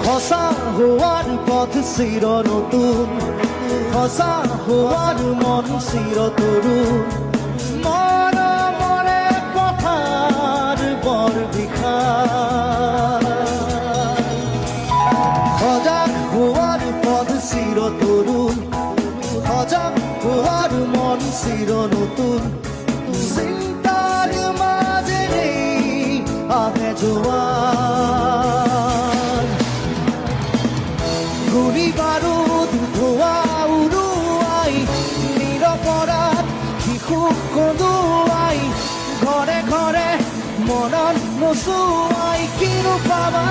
সঁচা হোৱাৰ পথ চিৰ নতুন সঁচা হোৱাৰ মন চিৰ তৰুণ মৰমৰে পথাৰ বৰ বিষাদ সজাগ হোৱাৰ পথ চিৰ তৰুণ সজাগ হোৱাৰ মন চিৰ নতুন চিন্তাৰ মাজেৰে আহে জোৱাৰ গুলি বাৰুদ ধোঁৱা উৰুৱাই নিৰপৰাধ শিশুক কন্দুৱাই ঘৰে ঘৰে মনত নোচোৱাই কিনো পাবা